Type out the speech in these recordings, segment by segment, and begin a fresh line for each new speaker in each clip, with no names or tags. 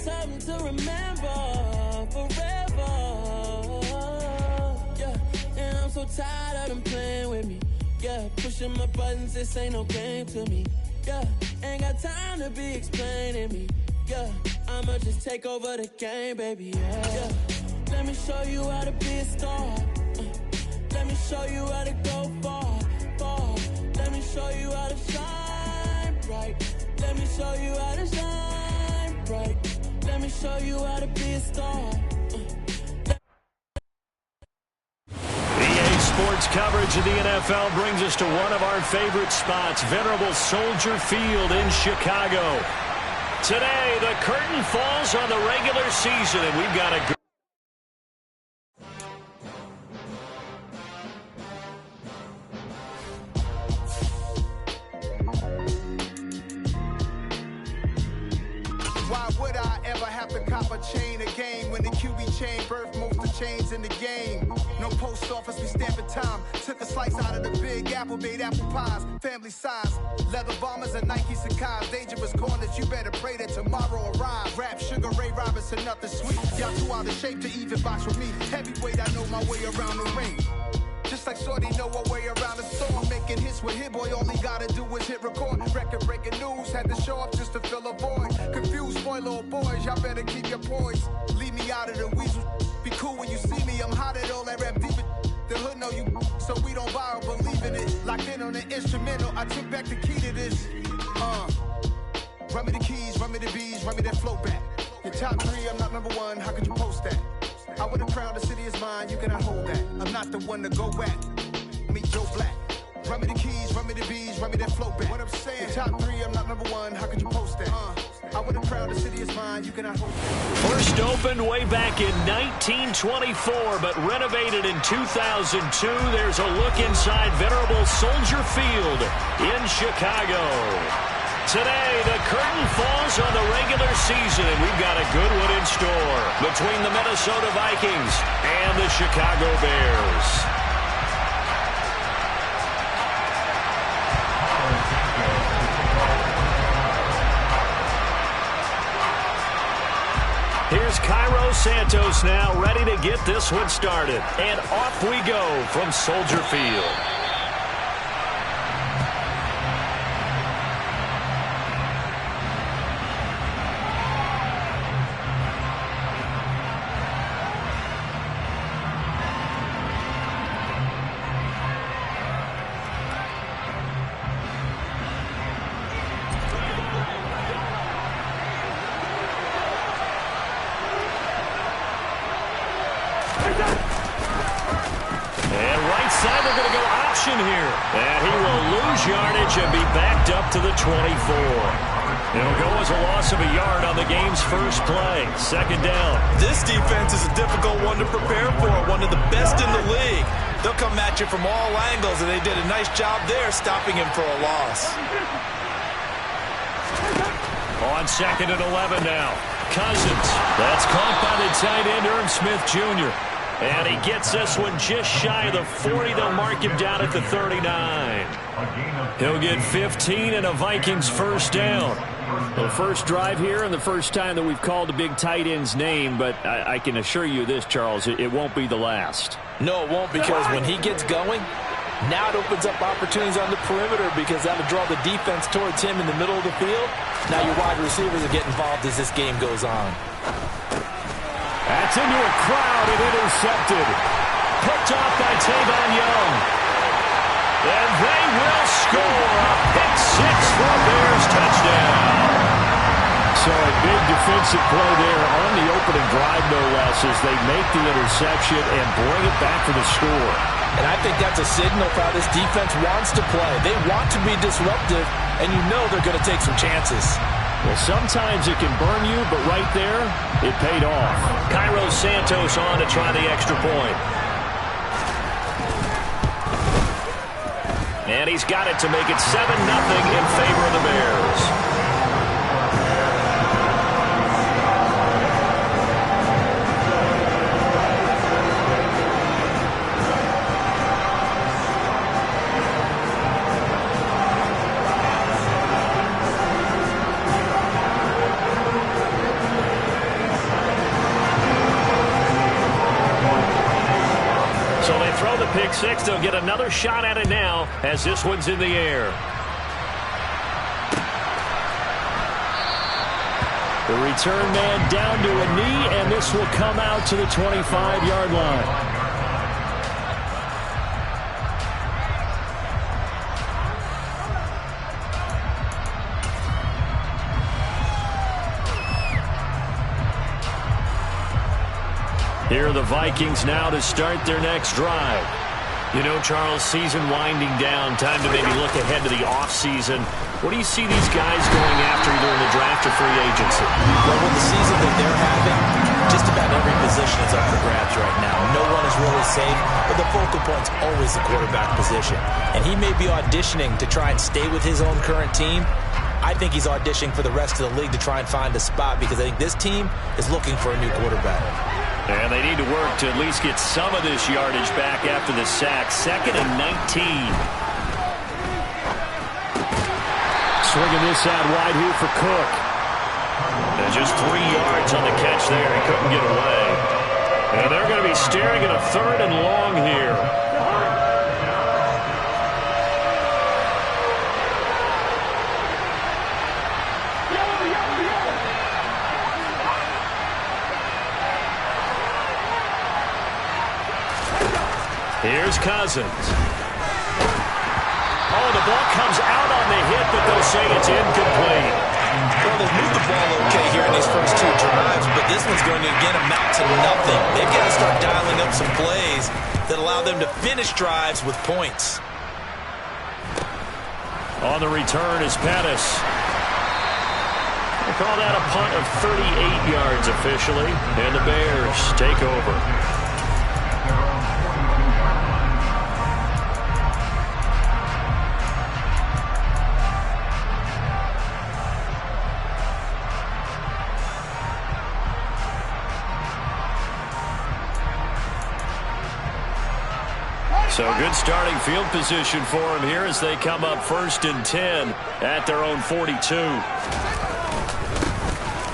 something to remember forever. Yeah, and I'm so tired of them playing with me. Yeah, pushing my buttons, this ain't no game to me. Yeah, ain't got time to be explaining me. Yeah, I'ma just take over the game, baby. Yeah. Let me show you how to be a star. Let me show you how to go far, far. Let me show you how to shine bright. Let me show you how to shine bright. Let me show you how to be a star.
EA Sports coverage of the NFL brings us to one of our favorite spots, venerable Soldier Field in Chicago. Today, the curtain falls on the regular season, and we've got a good...
Why would I ever have to cop a chain again when the QB chain birthed most of chains in the game? No post office, we stamping time. Took a slice out of the big apple, made apple pies, family size. Leather bombers and Nike Sacai's. Dangerous corners, you better pray that tomorrow arrives. Rap, Sugar Ray Robinson, nothing sweet. Y'all too out of shape to even box with me. Heavyweight, I know my way around the ring. Just like Shorty know her way around the storm. Making hits with Hit Boy, all he gotta do is hit record. Record breaking news, had to show up just to fill a void. Confused boy, little boys, y'all better keep your poise. Leave me out of the weasel. Be cool when you see me, I'm hot at all that rap deep. The hood know you, so we don't borrow, believe in it. Locked in on the instrumental, I took back the key to this. Run me the keys, run me the bees, run me that flow back. Your top 3, I'm not number 1, how could you post that? I would have crowned the city is mine, you cannot hold that. I'm not the one to go back. Meet Joe Black. Run me the keys, run me the bees, run me that flow back. What I'm saying, your top 3, I'm not number 1, how could you post that? I would have crowned the city is mine, you cannot hold that.
First opened way back in 1924, but renovated in 2002. There's a look inside venerable Soldier Field in Chicago. Today, the curtain falls on the regular season, and we've got a good one in store between the Minnesota Vikings and the Chicago Bears. Here's Cairo Santos now, ready to get this one started. And off we go from Soldier Field. Here, and he will lose yardage and be backed up to the 24. It'll go as a loss of a yard on the game's first play. Second down.
This defense is a difficult one to prepare for, one of the best in the league. They'll come at you from all angles, and they did a nice job there stopping him for a loss.
On 2nd and 11 now. Cousins. That's caught by the tight end, Irv Smith Jr. And he gets this one just shy of the 40. They'll mark him down at the 39. He'll get 15 and a Vikings first down.
Well, first drive here and the first time that we've called the big tight end's name, but I can assure you this, Charles, it won't be the last.
No, it won't, because when he gets going, now it opens up opportunities on the perimeter because that'll draw the defense towards him in the middle of the field. Now your wide receivers will get involved as this game goes on.
That's into a crowd and intercepted. Picked off by Tavon Young. And they will score a pick six for a Bears touchdown.
So a big defensive play there on the opening drive, no less, as they make the interception and bring it back for the score.
And I think that's a signal for how this defense wants to play. They want to be disruptive, and you know they're going to take some chances.
Well, sometimes it can burn you, but right there, it paid off.
Cairo Santos on to try the extra point. And he's got it to make it 7-0 in favor of the Bears. throw the pick six. They'll get another shot at it now as this one's in the air. The return man down to a knee, and this will come out to the 25-yard line. Here are the Vikings now to start their next drive. You know, Charles, season winding down, time to maybe look ahead to the offseason. What do you see these guys going after either in the draft or free agency?
Well, with the season that they're having, just about every position is up for grabs right now. No one is really safe, but the focal point's always the quarterback position. And he may be auditioning to try and stay with his own current team. I think he's auditioning for the rest of the league to try and find a spot because I think this team is looking for a new quarterback.
And they need to work to at least get some of this yardage back after the sack. 2nd and 19.
Swinging this out wide here for Cook.
And just 3 yards on the catch there. He couldn't get away. And they're going to be staring at a 3rd and long here. Here's Cousins. Oh, the ball comes out on the hit, but they'll say it's incomplete.
Well, they've moved the ball okay here in these first 2 drives, but this one's going to, again, amount to nothing. They've got to start dialing up some plays that allow them to finish drives with points.
On the return is Pettis. They call that a punt of 38 yards officially, and the Bears take over. So good starting field position for him here as they come up 1st and 10 at their own 42.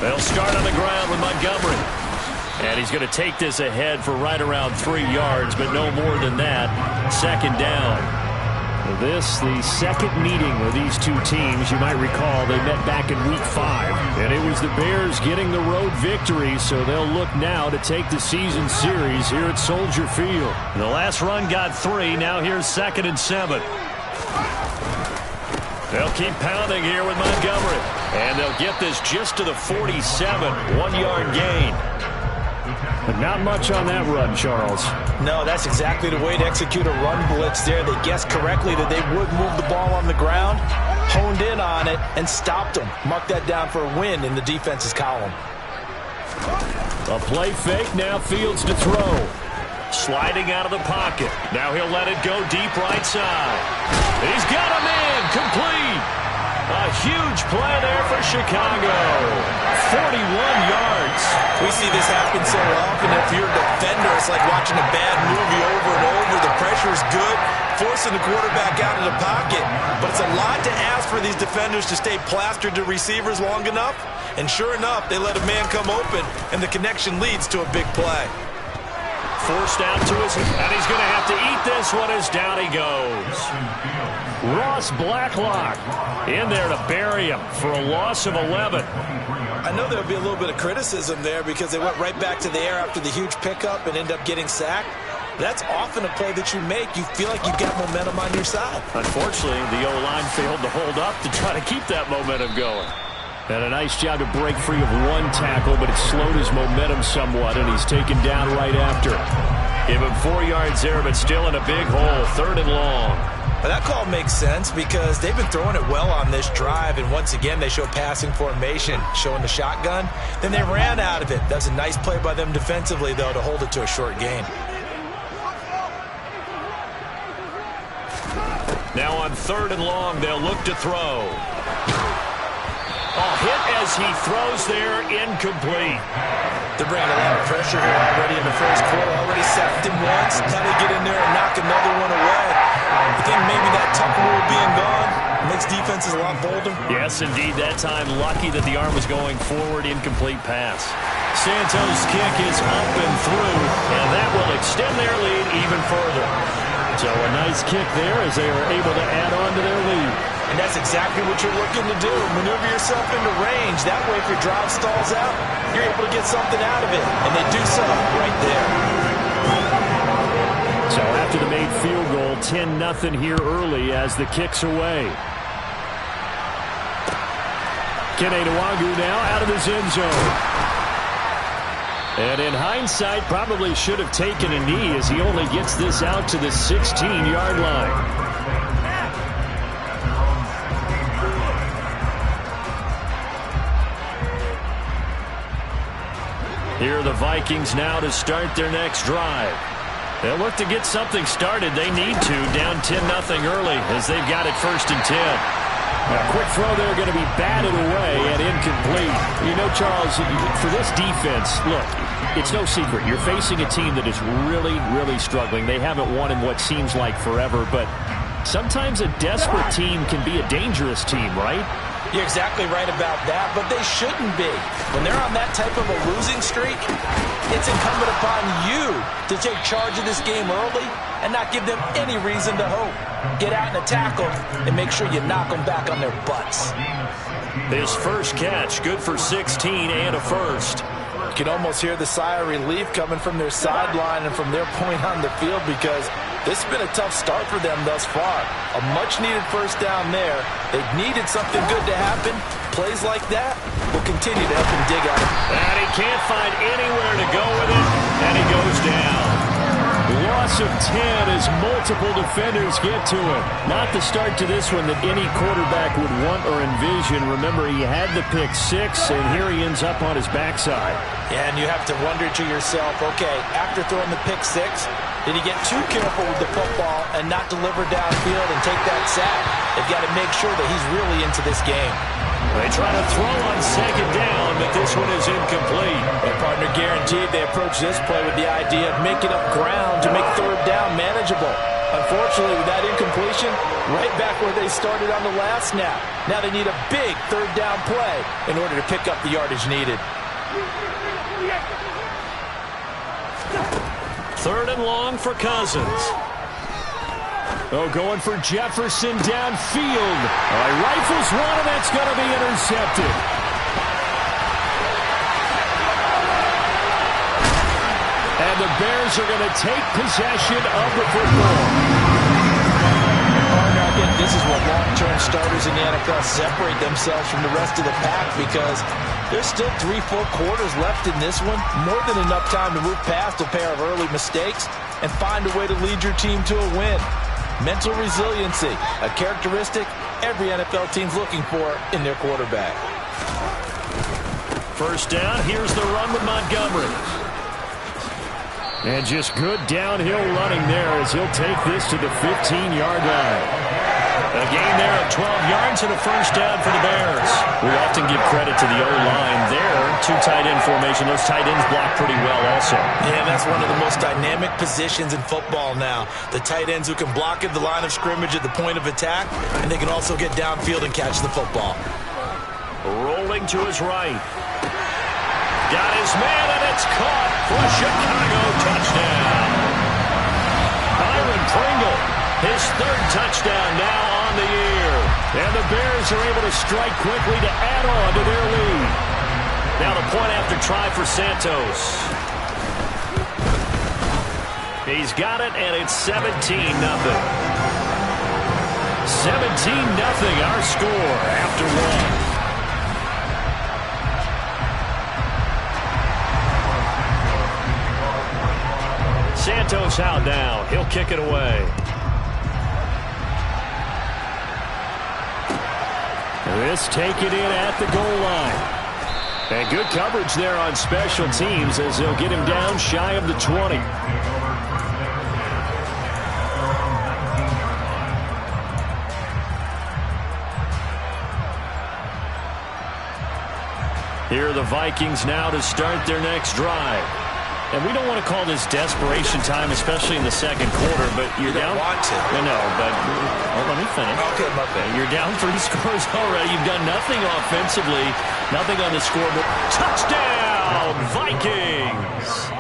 They'll start on the ground with Montgomery. And he's going to take this ahead for right around 3 yards, but no more than that. 2nd down.
This, the second meeting of these two teams. You might recall they met back in Week 5. And it was the Bears getting the road victory, so they'll look now to take the season series here at Soldier Field.
The last run got 3. Now here's 2nd and 7. They'll keep pounding here with Montgomery. And they'll get this just to the 47. 1-yard gain.
But not much on that run, Charles.
No, that's exactly the way to execute a run blitz there. They guessed correctly that they would move the ball on the ground, honed in on it, and stopped them. Mark that down for a win in the defense's column.
A play fake, now Fields to throw. Sliding out of the pocket. Now he'll let it go deep right side. He's got him in, complete. A huge play there for Chicago. 41 yards.
We see this happen so often. If you're a defender, it's like watching a bad movie over and over. The pressure is good, forcing the quarterback out of the pocket. But it's a lot to ask for these defenders to stay plastered to receivers long enough. And sure enough, they let a man come open, and the connection leads to a big play.
Forced out to his, and he's going to have to eat this one as down he goes. Ross Blacklock in there to bury him for a loss of 11.
I know there'll be a little bit of criticism there because they went right back to the air after the huge pickup and end up getting sacked. That's often a play that you make. You feel like you've got momentum on your side.
Unfortunately, the O-line failed to hold up to try to keep that momentum going.
And a nice job to break free of one tackle, but it slowed his momentum somewhat, and he's taken down right after.
Give him 4 yards there, but still in a big hole, 3rd and long.
Well, that call makes sense because they've been throwing it well on this drive, and once again they show passing formation, showing the shotgun. Then they ran out of it. That's a nice play by them defensively, though, to hold it to a short gain.
Now on 3rd and long, they'll look to throw. Hit as he throws there, incomplete.
They're bringing a lot of pressure here already in the first quarter. Already sacked him once. Now they get in there and knock another one away. I think maybe that tuck rule being gone makes defenses a lot bolder.
Yes, indeed. That time, lucky that the arm was going forward, incomplete pass. Santos' kick is up and through, and that will extend their lead even further.
So a nice kick there as they are able to add on to their lead.
And that's exactly what you're looking to do. Maneuver yourself into range. That way, if your drive stalls out, you're able to get something out of it. And they do so right there.
So after the made field goal, 10-0 here early as the kick's away. Kene Nwangwu now out of his end zone. And in hindsight, probably should have taken a knee as he only gets this out to the 16-yard line. Here are the Vikings now to start their next drive. They'll look to get something started. They need to, down 10-0 early as they've got it 1st and 10. A quick throw there going to be batted away and incomplete. You know, Charles, for this defense, look, it's no secret. You're facing a team that is really, really struggling. They haven't won in what seems like forever, but sometimes a desperate team can be a dangerous team, right?
You're exactly right about that, but they shouldn't be. When they're on that type of a losing streak, it's incumbent upon you to take charge of this game early and not give them any reason to hope. Get out and attack them and make sure you knock them back on their butts.
His first catch, good for 16 and a first.
You can almost hear the sigh of relief coming from their sideline and from their point on the field because this has been a tough start for them thus far. A much-needed first down there. They've needed something good to happen. Plays like that will continue to help them dig out.
And he can't find anywhere to go with it, and he goes down. Loss of 10 as multiple defenders get to him. Not the start to this one that any quarterback would want or envision. Remember, he had the pick 6, and here he ends up on his backside.
Yeah, and you have to wonder to yourself, okay, after throwing the pick 6, did he get too careful with the football and not deliver downfield and take that sack? They've got to make sure that he's really into this game.
They try to throw on 2nd down, but this one is incomplete.
Their partner guaranteed they approach this play with the idea of making up ground to make 3rd down manageable. Unfortunately, with that incompletion, right back where they started on the last snap. Now they need a big 3rd down play in order to pick up the yardage needed.
3rd and long for Cousins.
Oh, going for Jefferson downfield. He rifles one, and that's going to be intercepted. And the Bears are going to take possession of the football.
I think this is what long-term starters in the NFL separate themselves from the rest of the pack because there's still 3-4 quarters left in this one. More than enough time to move past a pair of early mistakes and find a way to lead your team to a win. Mental resiliency, a characteristic every NFL team's looking for in their quarterback.
First down, here's the run with Montgomery.
And just good downhill running there as he'll take this to the 15-yard line.
A gain there of 12 yards and a first down for the Bears.
We often give credit to the O-line there. 2 tight end formation. Those tight ends block pretty well also.
Yeah, that's one of the most dynamic positions in football now. The tight ends who can block at the line of scrimmage at the point of attack, and they can also get downfield and catch the football.
Rolling to his right. Got his man, and it's caught for a Chicago touchdown. Byron Pringle, his 3rd touchdown now on the year.
And the Bears are able to strike quickly to add on to their lead.
Now the point after try for Santos. He's got it, and it's 17-0.
17-0 our score after 1.
Santos out now. He'll kick it away.
This take it in at the goal line. And good coverage there on special teams as they'll get him down shy of the 20. Here are the Vikings now to start their next drive. And we don't want to call this desperation time, especially in the 2nd quarter, but you're down.
Want to.
I know, but let me finish.
Okay, my bad.
You're down 3 scores already. You've done nothing offensively, nothing on the scoreboard. Touchdown, Vikings! Vikings.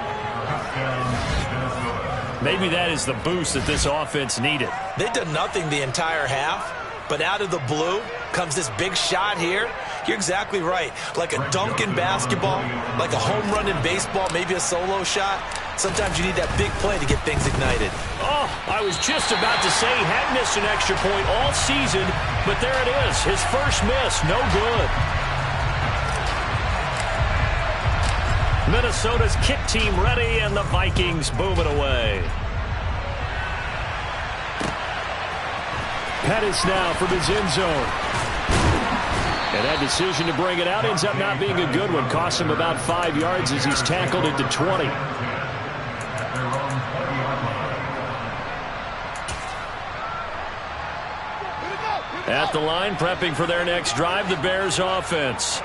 Maybe that is the boost that this offense needed.
They did nothing the entire half, but out of the blue comes this big shot here. You're exactly right. Like a dunk in basketball, like a home run in baseball, maybe a solo shot. Sometimes you need that big play to get things ignited.
Oh, I was just about to say he had missed an extra point all season, but there it is. His first miss, no good. Minnesota's kick team ready, and the Vikings boom it away. Pettis now from his end zone. And that decision to bring it out ends up not being a good one. Costs him about 5 yards as he's tackled into 20. At the line, prepping for their next drive, the Bears offense.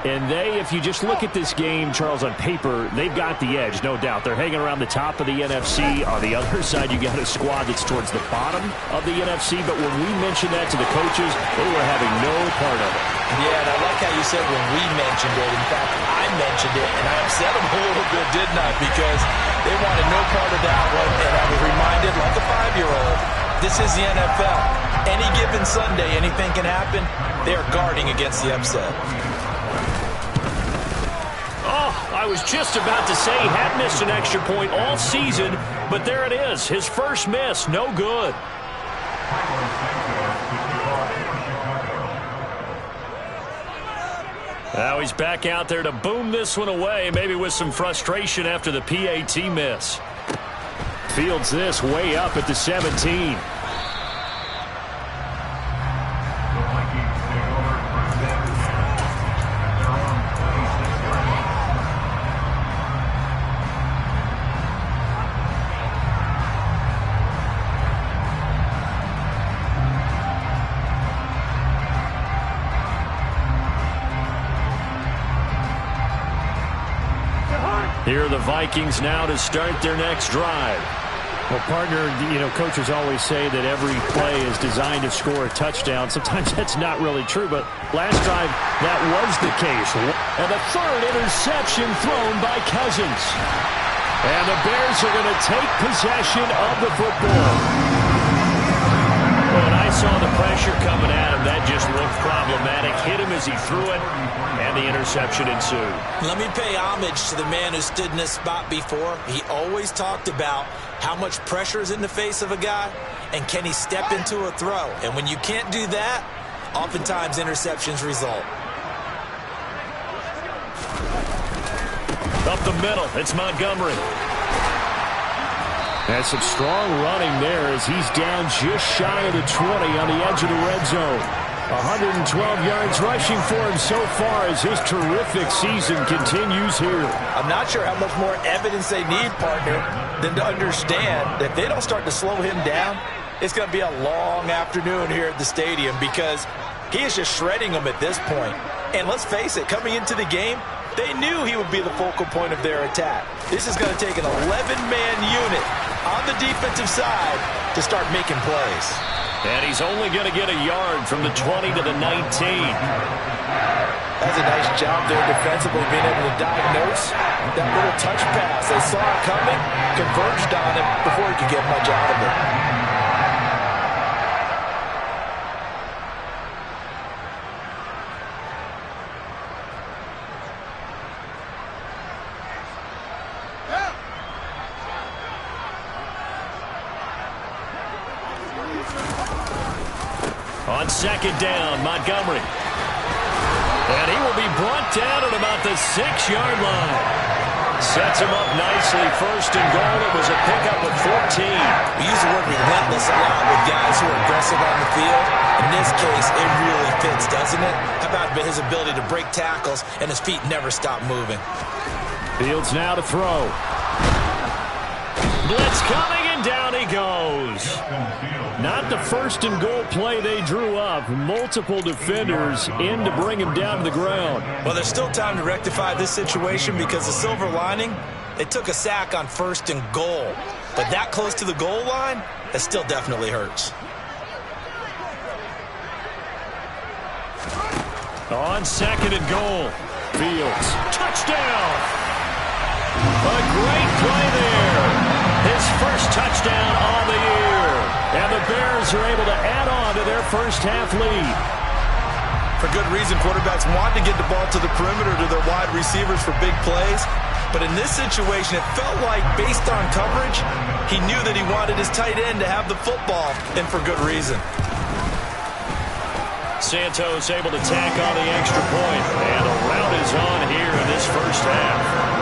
And if you just look at this game, Charles, on paper, they've got the edge, no doubt. They're hanging around the top of the NFC. On the other side, you got a squad that's towards the bottom of the NFC. But when we mentioned that to the coaches, they were having no part of it.
Yeah, and I like how you said when we mentioned it. In fact, I mentioned it, and I upset them a little bit, didn't I? Because they wanted no part of that one. And I was reminded, like a 5-year-old, this is the NFL. Any given Sunday, anything can happen. They are guarding against the upset.
I was just about to say he had missed an extra point all season, but there it is. His first miss, no good. Now he's back out there to boom this one away, maybe with some frustration after the PAT miss. Fields this way up at the 17. Here are the Vikings now to start their next drive. Well, partner, coaches always say that every play is designed to score a touchdown. Sometimes that's not really true, but last drive, that was the case. And the third interception thrown by Cousins. And the Bears are going to take possession of the football. When I saw the pressure coming at him, that just looked problematic. Hit him as he threw it, and the interception ensued.
Let me pay homage to the man who stood in this spot before. He always talked about how much pressure is in the face of a guy, and can he step into a throw. And when you can't do that, oftentimes interceptions result.
Up the middle, it's Montgomery. That's some strong running there as he's down just shy of the 20 on the edge of the red zone. 112 yards rushing for him so far as his terrific season continues here.
I'm not sure how much more evidence they need, partner, than to understand that if they don't start to slow him down, it's going to be a long afternoon here at the stadium because he is just shredding them at this point. And let's face it, coming into the game, they knew he would be the focal point of their attack. This is going to take an 11-man unit on the defensive side to start making plays.
And he's only going to get a yard from the 20 to the 19.
That's a nice job there defensively, being able to diagnose that little touch pass. They saw it coming, converged on him before he could get much out of it.
On second down, Montgomery. And he will be brought down at about the 6-yard line. Sets him up nicely. First and goal. It was a pickup of 14.
We use the word relentless a lot with guys who are aggressive on the field. In this case, it really fits, doesn't it? How about his ability to break tackles and his feet never stop moving?
Fields now to throw. Blitz coming, and down he goes. Not the first and goal play they drew up. Multiple defenders in to bring him down to the ground.
Well, there's still time to rectify this situation because the silver lining, they took a sack on first and goal. But that close to the goal line, that still definitely hurts.
On second and goal, Fields. Touchdown! A great play there. His first touchdown on the year. And the Bears are able to add on to their first half lead.
For good reason, quarterbacks want to get the ball to the perimeter to their wide receivers for big plays. But in this situation, it felt like, based on coverage, he knew that he wanted his tight end to have the football, and for good reason.
Santos able to tack on the extra point, and a rout is on here in this first half.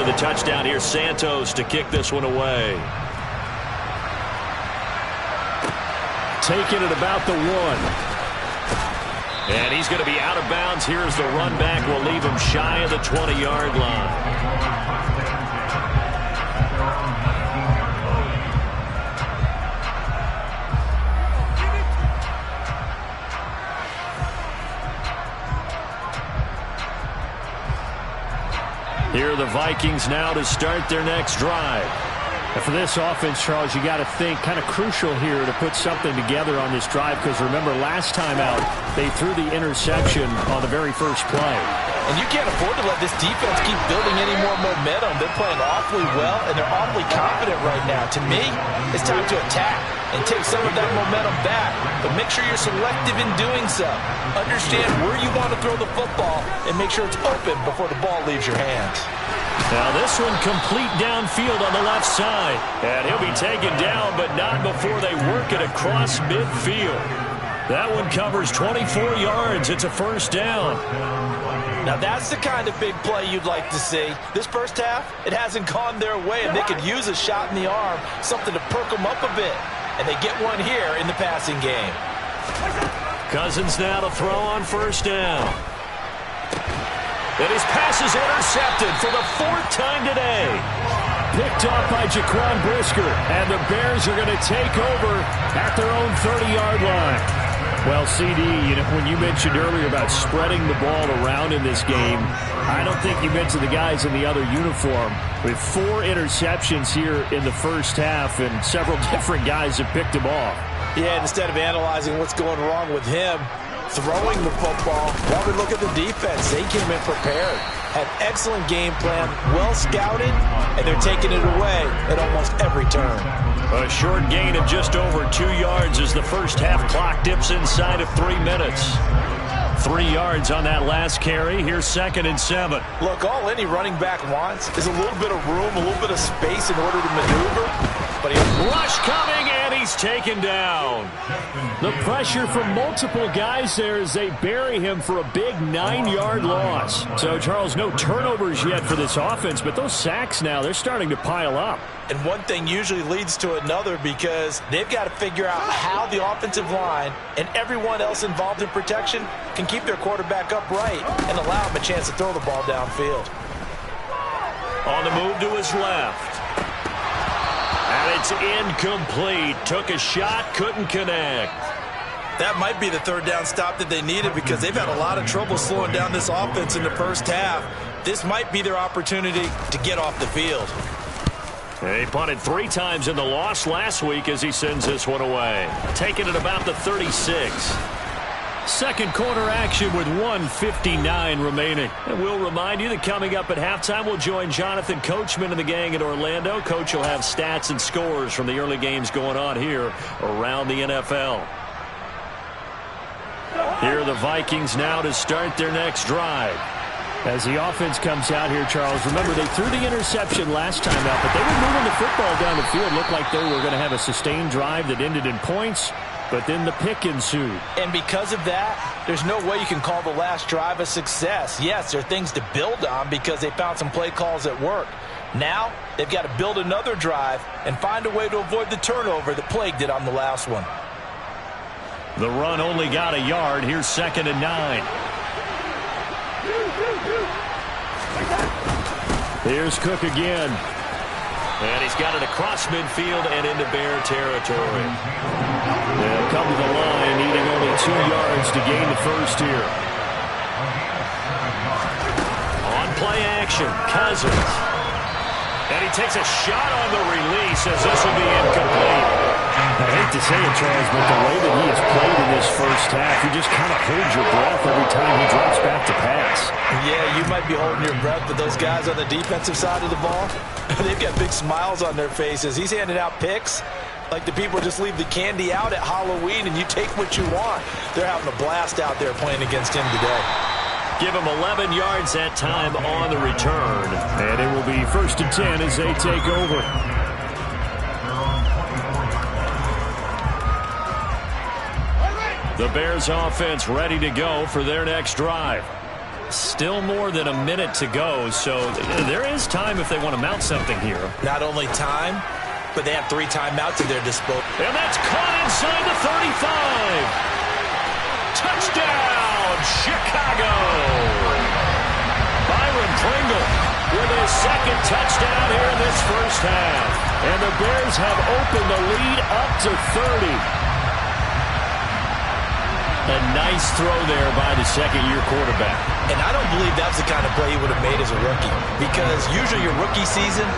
The touchdown here, Santos to kick this one away.
Taking it about the 1.
And he's going to be out of bounds. Here's the run back. Will leave him shy of the 20-yard line. Here are the Vikings now to start their next drive.
And for this offense, Charles, you got to think kind of crucial here to put something together on this drive, because remember last time out they threw the interception on the very first play.
And you can't afford to let this defense keep building any more momentum. They're playing awfully well, and they're awfully confident right now. To me, it's time to attack and take some of that momentum back. But make sure you're selective in doing so. Understand where you want to throw the football and make sure it's open before the ball leaves your hands.
Now this one complete downfield on the left side. And he'll be taken down, but not before they work it across midfield. That one covers 24 yards. It's a first down.
Now that's the kind of big play you'd like to see. This first half, it hasn't gone their way, and they could use a shot in the arm, something to perk them up a bit. And they get one here in the passing game.
Cousins now to throw on first down. And his pass is intercepted for the 4th time today.
Picked off by Jaquan Brisker, and the Bears are going to take over at their own 30-yard line. Well, CD, when you mentioned earlier about spreading the ball around in this game, I don't think you mentioned the guys in the other uniform. With 4 interceptions here in the first half, and several different guys have picked him off.
Yeah, instead of analyzing what's going wrong with him, throwing the football, while we look at the defense, they came in prepared. Had excellent game plan, well scouted, and they're taking it away at almost every turn.
A short gain of just over 2 yards as the first half clock dips inside of 3 minutes. 3 yards on that last carry. Here's 2nd and 7.
Look, all any running back wants is a little bit of room, a little bit of space in order to maneuver. But he
rush coming, and he's taken down.
The pressure from multiple guys there as they bury him for a big 9-yard loss. So, Charles, no turnovers yet for this offense, but those sacks now, they're starting to pile up.
And one thing usually leads to another, because they've got to figure out how the offensive line and everyone else involved in protection can keep their quarterback upright and allow him a chance to throw the ball downfield.
On the move to his left. And it's incomplete. Took a shot, couldn't connect.
That might be the 3rd down stop that they needed, because they've had a lot of trouble slowing down this offense in the first half. This might be their opportunity to get off the field.
He punted 3 times in the loss last week as he sends this one away. Taking it about the 36. Second quarter action with 1:59 remaining. And we'll remind you that coming up at halftime, we'll join Jonathan Coachman and the gang in Orlando. Coach will have stats and scores from the early games going on here around the NFL. Here are the Vikings now to start their next drive.
As the offense comes out here, Charles, remember they threw the interception last time out, but they were moving the football down the field. Looked like they were going to have a sustained drive that ended in points, but then the pick ensued.
And because of that, there's no way you can call the last drive a success. Yes, there are things to build on because they found some play calls that work. Now, they've got to build another drive and find a way to avoid the turnover that plagued it on the last one.
The run only got a yard. Here's 2nd and 9.
Here's Cook again.
And he's got it across midfield and into Bear territory.
They'll come to the line, needing only 2 yards to gain the first here.
On play action, Cousins. And he takes a shot on the release as this will be incomplete.
I hate to say it, Charles, but the way that he has played in this first half, you just kind of hold your breath every time he drops back to pass.
Yeah, you might be holding your breath, but those guys on the defensive side of the ball, they've got big smiles on their faces. He's handing out picks like the people just leave the candy out at Halloween and you take what you want. They're having a blast out there playing against him today.
Give him 11 yards that time on the return.
And it will be 1st and 10 as they take over.
The Bears offense ready to go for their next drive. Still more than a minute to go, so there is time if they want to mount something here.
Not only time, but they have 3 timeouts at their disposal.
And that's caught inside the 35. Touchdown, Chicago. Byron Pringle with his second touchdown here in this first half. And the Bears have opened the lead up to 30. A nice throw there by the second-year quarterback.
And I don't believe that's the kind of play he would have made as a rookie, because usually your rookie season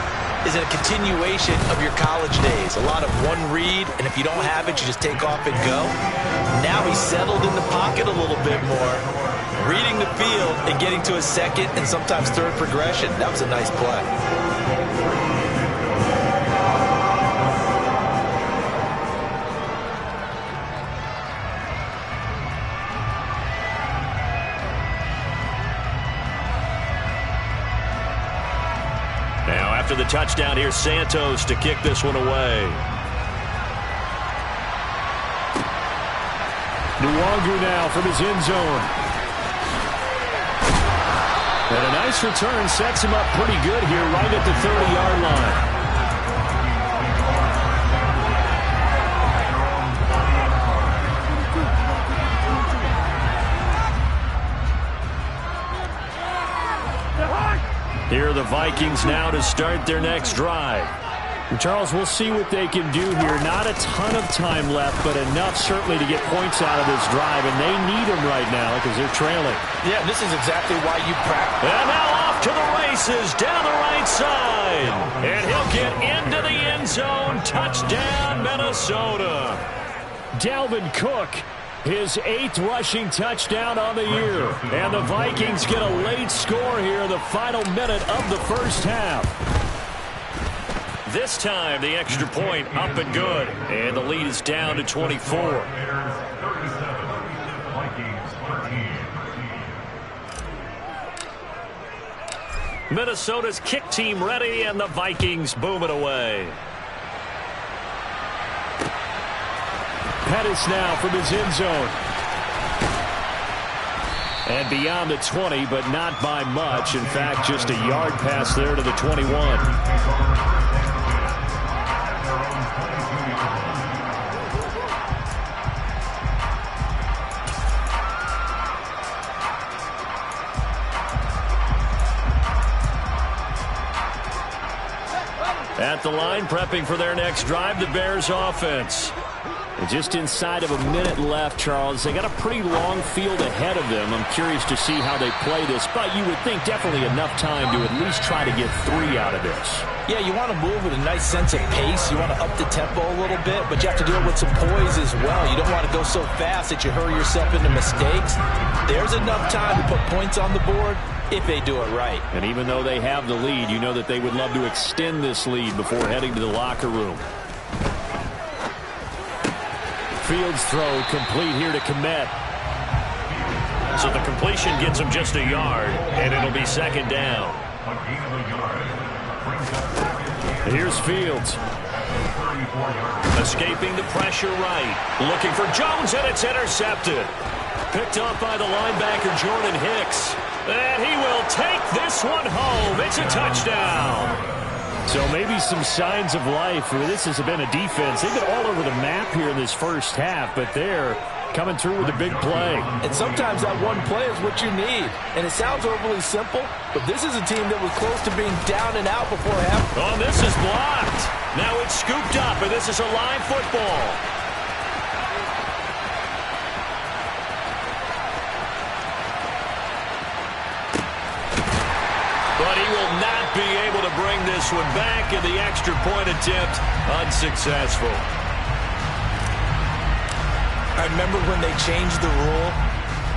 is a continuation of your college days. A lot of one read, and if you don't have it, you just take off and go. Now he's settled in the pocket a little bit more, reading the field and getting to a second and sometimes third progression. That was a nice play.
After the touchdown, here's Santos to kick this one away.
Nwangu now from his end zone. And a nice return sets him up pretty good here right at the 30-yard line.
Here are the Vikings now to start their next drive.
And Charles, we'll see what they can do here. Not a ton of time left, but enough certainly to get points out of this drive, and they need them right now because they're trailing.
Yeah, this is exactly why you practice.
And now off to the races down the right side. And he'll get into the end zone. Touchdown, Minnesota.
Dalvin Cook, his 8th rushing touchdown on the year. And the Vikings get a late score here in the final minute of the first half.
This time, the extra point up and good. And the lead is down to 24. Minnesota's kick team ready, and the Vikings boom it away.
Pettis now from his end zone. And beyond the 20, but not by much. In fact, just a yard pass there to the 21.
At the line, prepping for their next drive, the Bears offense.
And just inside of a minute left, Charles. They got a pretty long field ahead of them. I'm curious to see how they play this, but you would think definitely enough time to at least try to get 3 out of this.
Yeah, you want to move with a nice sense of pace. You want to up the tempo a little bit, but you have to do it with some poise as well. You don't want to go so fast that you hurry yourself into mistakes. There's enough time to put points on the board if they do it right.
And even though they have the lead, you know that they would love to extend this lead before heading to the locker room. Fields throw complete here to Kmet.
So the completion gets him just a yard, and it'll be second down.
Here's Fields.
Escaping the pressure right. Looking for Jones, and it's intercepted. Picked up by the linebacker Jordan Hicks. And he will take this one home. It's a touchdown.
So maybe some signs of life. This has been a defense. They've been all over the map here in this first half, but they're coming through with a big play.
And sometimes that one play is what you need. And it sounds overly simple, but this is a team that was close to being down and out before half.
Oh, this is blocked. Now it's scooped up, and this is a live football. But he will not be able to bring this one back, and the extra point attempt unsuccessful.
I remember when they changed the rule,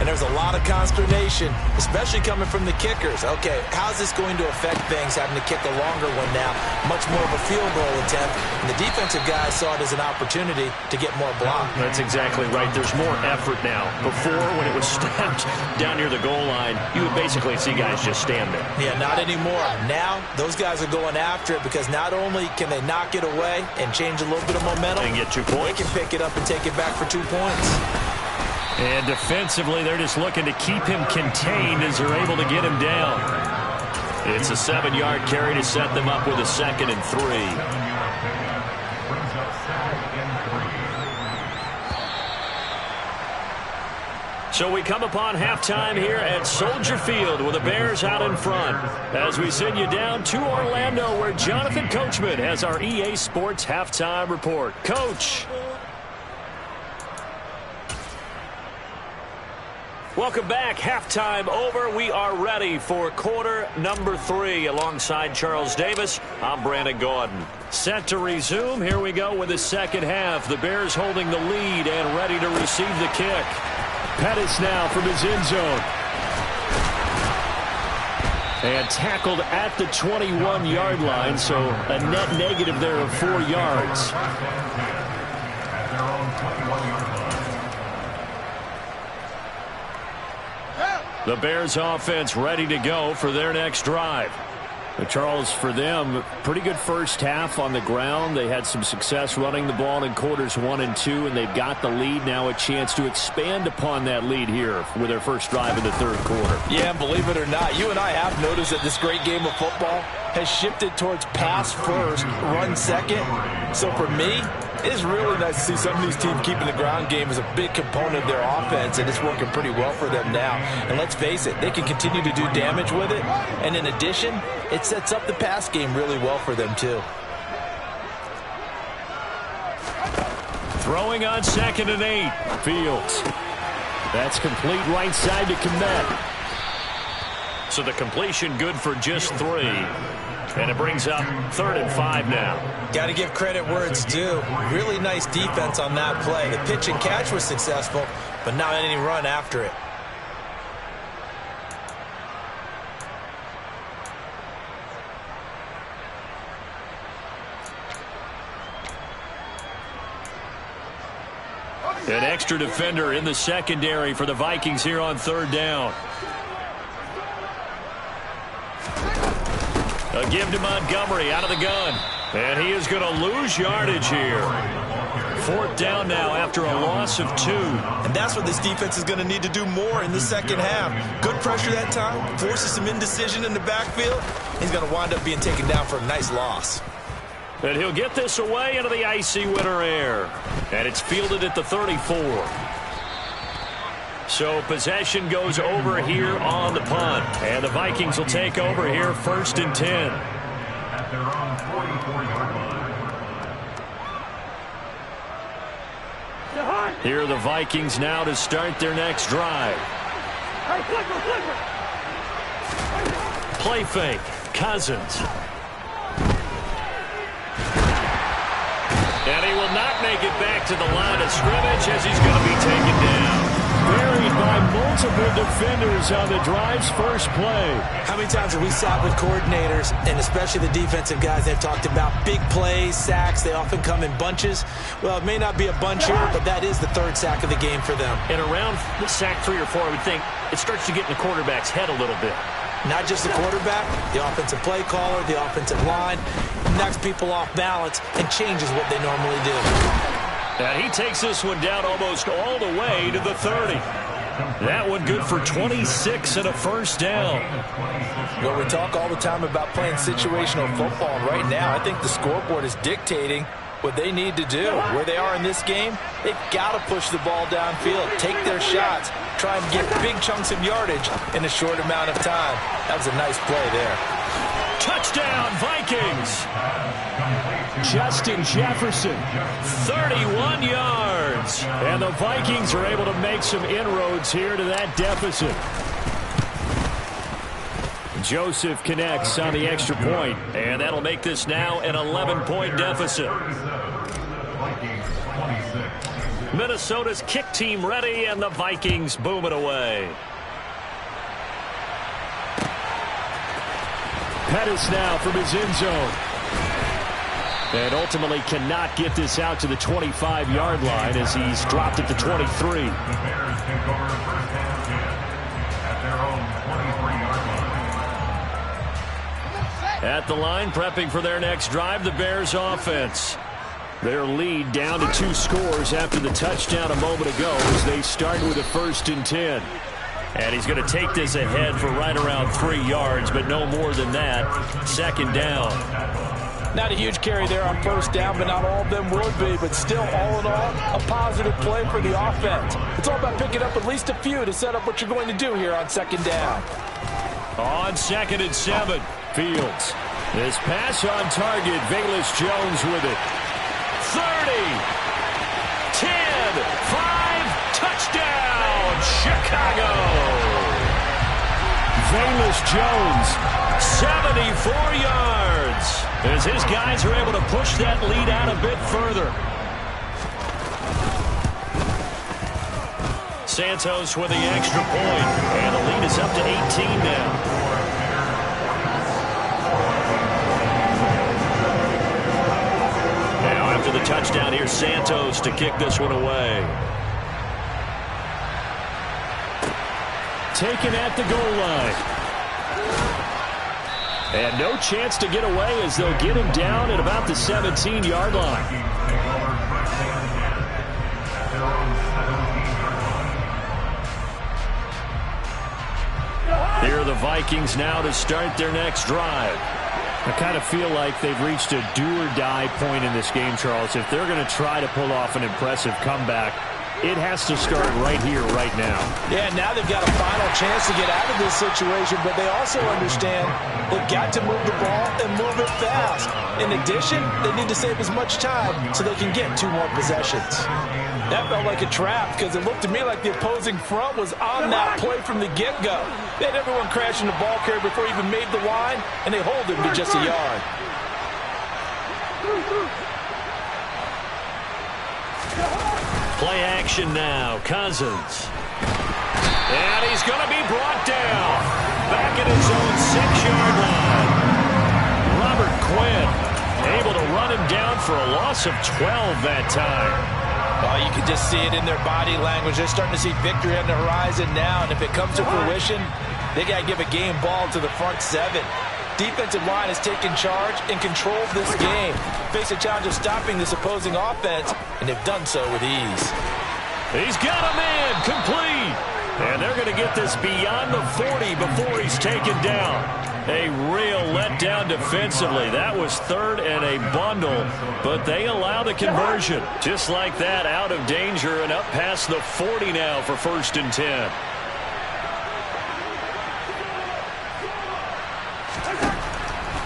and there's a lot of consternation, especially coming from the kickers. Okay, how's this going to affect things, having to kick a longer one now, much more of a field goal attempt, and the defensive guys saw it as an opportunity to get more block.
That's exactly right. There's more effort now. Before, when it was snapped down near the goal line, you would basically see guys just stand there.
Yeah, not anymore. Now, those guys are going after it because not only can they knock it away and change a little bit of momentum,
and get 2 points,
they can pick it up and take it back for 2 points.
And defensively, they're just looking to keep him contained as they're able to get him down. It's a 7-yard carry to set them up with a 2nd and 3. So we come upon halftime here at Soldier Field with the Bears out in front. As we send you down to Orlando, where Jonathan Coachman has our EA Sports halftime report. Coach. Welcome back. Halftime over. We are ready for quarter number 3. Alongside Charles Davis, I'm Brandon Gaudin. Set to resume. Here we go with the second half. The Bears holding the lead and ready to receive the kick. Pettis now from his end zone. And tackled at the 21-yard line, so a net negative there of 4 yards. The Bears offense ready to go for their next drive. Charles, for them, pretty good first half on the ground. They had some success running the ball in quarters 1 and 2, and they've got the lead. Now a chance to expand upon that lead here with their first drive in the third quarter.
Yeah, and believe it or not, you and I have noticed that this great game of football has shifted towards pass first, run second. So for me, it's really nice to see some of these teams keeping the ground game as a big component of their offense, and it's working pretty well for them now. And let's face it, they can continue to do damage with it. And in addition, it sets up the pass game really well for them, too.
Throwing on 2nd and 8. Fields. That's complete right side to Kmet. So the completion good for just 3. And it brings up 3rd and 5 now.
Got to give credit where it's due. Really nice defense on that play. The pitch and catch was successful, but not any run after it.
An extra defender in the secondary for the Vikings here on 3rd down. A give to Montgomery out of the gun. And he is going to lose yardage here. 4th down now after a loss of 2.
And that's what this defense is going to need to do more in the second half. Good pressure that time. Forces some indecision in the backfield. He's going to wind up being taken down for a nice loss.
And he'll get this away into the icy winter air. And it's fielded at the 34. So possession goes over here on the punt. And the Vikings will take over here 1st and 10. Here are the Vikings now to start their next drive. Play fake. Cousins. And he will not make it back to the line of scrimmage as he's going to be taken down. Buried by multiple defenders on the drive's first play.
How many times have we sat with coordinators, and especially the defensive guys, they've talked about big plays, sacks. They often come in bunches. Well, it may not be a bunch here, but that is the 3rd sack of the game for them.
And around sack 3 or 4, I would think it starts to get in the quarterback's head a little bit.
Not just the quarterback, the offensive play caller, the offensive line, knocks people off balance and changes what they normally do.
And he takes this one down almost all the way to the 30. That one good for 26 and a 1st down.
Well, we talk all the time about playing situational football. And right now, I think the scoreboard is dictating what they need to do. Where they are in this game, they've got to push the ball downfield, take their shots, try and get big chunks of yardage in a short amount of time. That was a nice play there.
Touchdown, Vikings. Justin Jefferson, 31 yards. And the Vikings are able to make some inroads here to that deficit. Joseph connects on the extra point, and that'll make this now an 11-point deficit.
Minnesota's kick team ready, and the Vikings boom it away.
Pettis now from his end zone. And ultimately cannot get this out to the 25-yard line as he's dropped at the 23.
The Bears take over first down 10 at their own 23-yard line.
At the line, prepping for their next drive, the Bears offense. Their lead down to 2 scores after the touchdown a moment ago as they start with a 1st and 10. And he's going to take this ahead for right around 3 yards, but no more than that. 2nd down.
Not a huge carry there on 1st down, but not all of them will be. But still, all in all, a positive play for the offense. It's all about picking up at least a few to set up what you're going to do here on 2nd down.
On 2nd and 7, Fields. This pass on target, Velus Jones with it. 30, 10, 5, touchdown, Chicago.
Velus Jones,
74 yards. As his guys are able to push that lead out a bit further. Santos with the extra point, and the lead is up to 18 now. After the touchdown, here's Santos to kick this one away.
Taken at the goal line. And no chance to get away as they'll get him down at about the 17-yard line.
Here are the Vikings now to start their next drive.
I kind of feel like they've reached a do-or-die point in this game, Charles. If they're going to try to pull off an impressive comeback, it has to start right here, right now.
Yeah, now they've got a final chance to get out of this situation, but they also understand they've got to move the ball and move it fast. In addition, they need to save as much time so they can get 2 more possessions. That felt like a trap because it looked to me like the opposing front was on that play from the get-go. They had everyone crashing the ball carrier before he even made the line, and they hold him to just a yard.
Play action now, Cousins. And he's going to be brought down. Back at his own 6-yard line. Robert Quinn able to run him down for a loss of 12 that time.
Oh, you can just see it in their body language. They're starting to see victory on the horizon now, and if it comes to fruition, they got to give a game ball to the front 7. Defensive line has taken charge and controlled this game. Face a challenge of stopping this opposing offense, and they've done so with ease.
He's got a man complete. And they're going to get this beyond the 40 before he's taken down. A real letdown defensively. That was 3rd and a bundle, but they allow the conversion. Just like that, out of danger and up past the 40 now for 1st and 10.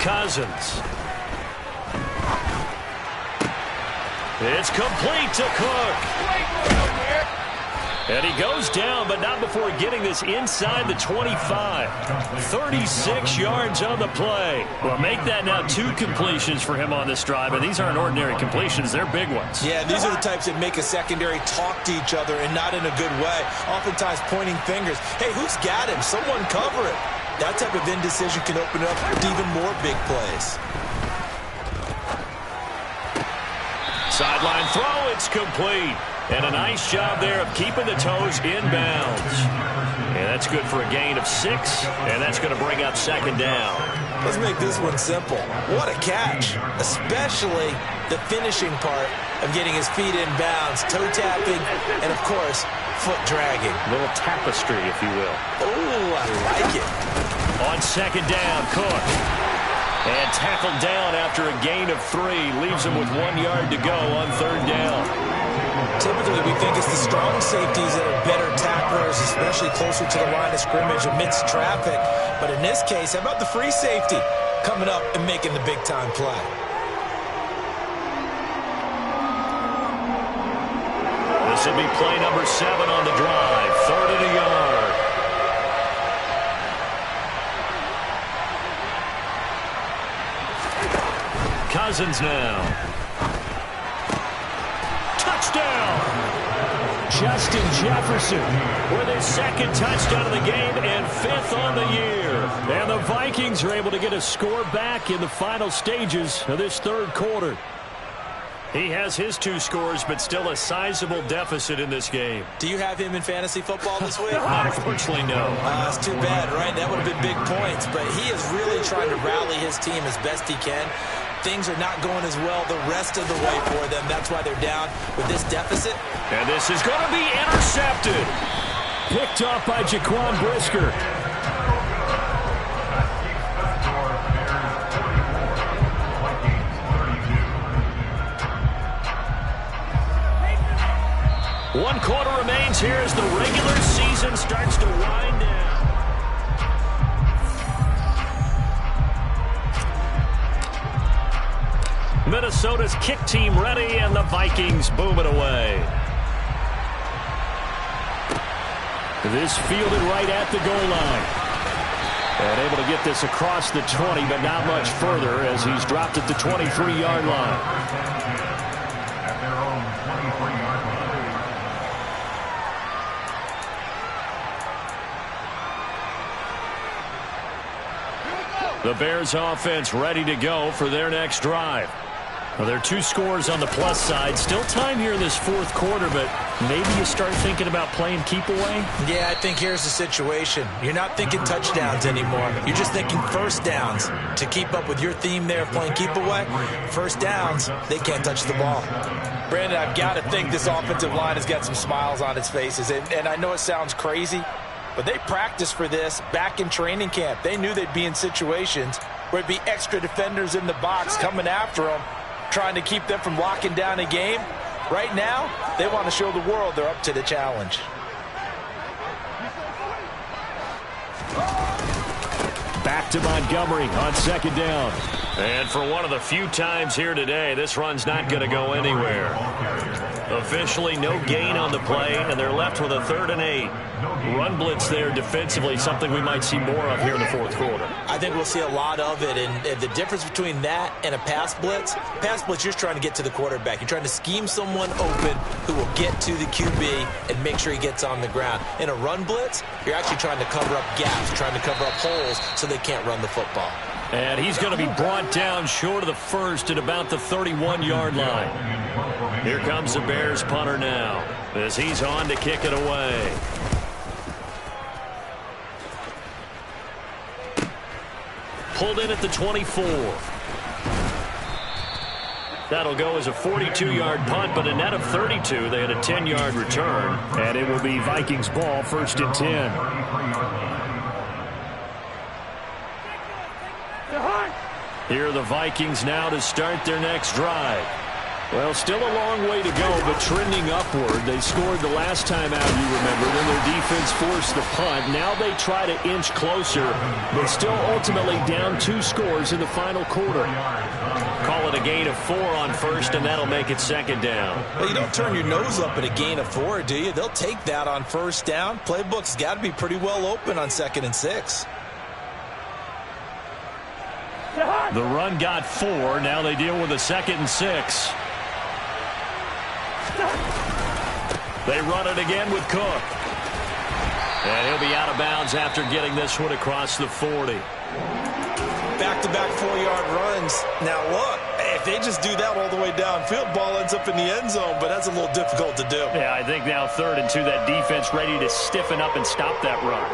Cousins. It's complete to Cook. And he goes down, but not before getting this inside the 25. 36 yards on the play. Well, make that now 2 completions for him on this drive, and these aren't ordinary completions. They're big ones.
Yeah, these are the types that make a secondary talk to each other and not in a good way. Oftentimes pointing fingers. Hey, who's got him? Someone cover it. That type of indecision can open up to even more big plays.
Sideline throw, it's complete. And a nice job there of keeping the toes inbounds. And that's good for a gain of 6, and that's going to bring up 2nd down.
Let's make this one simple. What a catch, especially the finishing part of getting his feet in bounds, toe tapping, and, of course, foot dragging.
A little tapestry, if you will.
Oh, I like it.
On 2nd down, Cook. And tackled down after a gain of 3. Leaves him with 1 yard to go on 3rd down.
Typically, we think it's the strong safeties that are better tacklers, especially closer to the line of scrimmage amidst traffic. But in this case, how about the free safety coming up and making the big-time play?
This will be play number 7 on the drive. 3rd and a yard. Cousins now. Touchdown!
Justin Jefferson with his second touchdown of the game and 5th on the year. And the Vikings are able to get a score back in the final stages of this third quarter. He has his 2 scores, but still a sizable deficit in this game.
Do you have him in fantasy football this week?
Unfortunately, no.
That's too bad, right? That would have been big points. But he is really trying to rally his team as best he can. Things are not going as well the rest of the way for them. That's why they're down with this deficit.
And this is going to be intercepted. Picked off by Jaquan Brisker. One quarter remains here as the regular season starts to wind down. Minnesota's kick team ready, and the Vikings boom it away. This fielded right at the goal line. And able to get this across the 20, but not much further as he's dropped at the 23-yard line.
At their own 23-yard line.
The Bears offense ready to go for their next drive. Well, there are 2 scores on the plus side. Still time here in this fourth quarter, but maybe you start thinking about playing keep away?
Yeah, I think here's the situation. You're not thinking touchdowns anymore. You're just thinking first downs. To keep up with your theme there of playing keep away, first downs, they can't touch the ball. Brandon, I've got to think this offensive line has got some smiles on its faces. And I know it sounds crazy, but they practiced for this back in training camp. They knew they'd be in situations where it'd be extra defenders in the box coming after them, trying to keep them from locking down a game. Right now, they want to show the world they're up to the challenge.
Back to Montgomery on second down. And for one of the few times here today, this run's not going to go anywhere. Officially no gain on the play, and they're left with a 3rd and 8. Run blitz there defensively, something we might see more of here in the fourth quarter.
I think we'll see a lot of it, and the difference between that and a pass blitz, you're just trying to get to the quarterback. You're trying to scheme someone open who will get to the QB and make sure he gets on the ground. In a run blitz, you're actually trying to cover up gaps, trying to cover up holes so they can't run the football.
And he's going to be brought down short of the first at about the 31-yard line. Here comes the Bears punter now as he's on to kick it away. Pulled in at the 24. That'll go as a 42-yard punt, but a net of 32. They had a 10-yard return, and it will be Vikings ball, 1st and 10. Here are the Vikings now to start their next drive. Well, still a long way to go, but trending upward. They scored the last time out, you remember. Then their defense forced the punt. Now they try to inch closer, but still ultimately down 2 scores in the final quarter. Call it a gain of 4 on first, and that'll make it second down.
Well, you don't turn your nose up at a gain of 4, do you? They'll take that on first down. Playbook's got to be pretty well open on 2nd and 6.
The run got 4. Now they deal with a 2nd and 6. They run it again with Cook. And he'll be out of bounds after getting this one across the 40.
Back-to-back 4-yard runs. Now, look, if they just do that all the way downfield, ball ends up in the end zone, but that's a little difficult to do.
Yeah, I think now 3rd and 2, that defense ready to stiffen up and stop that run.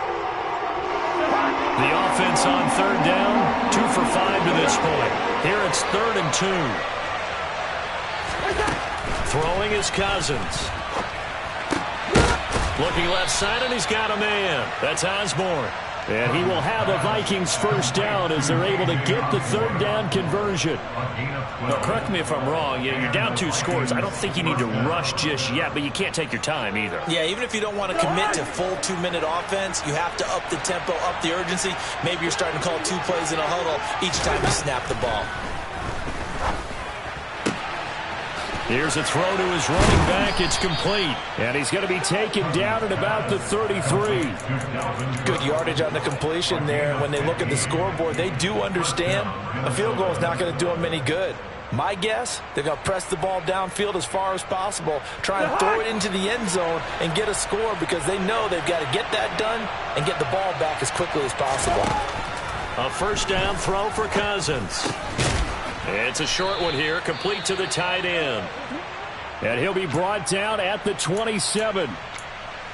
The offense on 3rd down, 2 for 5 to this point. Here it's 3rd and 2. Throwing is Cousins. Looking left side, and he's got a man. That's Osborne. And he will have a Vikings first down as they're able to get the 3rd down conversion. Now, correct me if I'm wrong. You're down 2 scores. I don't think you need to rush just yet, but you can't take your time either.
Yeah, even if you don't want to commit to full 2-minute offense, you have to up the tempo, up the urgency. Maybe you're starting to call 2 plays in a huddle each time you snap the ball.
Here's a throw to his running back. It's complete. And he's going to be taken down at about the 33.
Good yardage on the completion there. When they look at the scoreboard, they do understand a field goal is not going to do them any good.
My guess, they're going to press the ball downfield as far as possible, try and throw it into the end zone and get a score because they know they've got to get that done and get the ball back as quickly as possible.
A first down throw for Cousins. It's a short one here, complete to the tight end.
And he'll be brought down at the 27.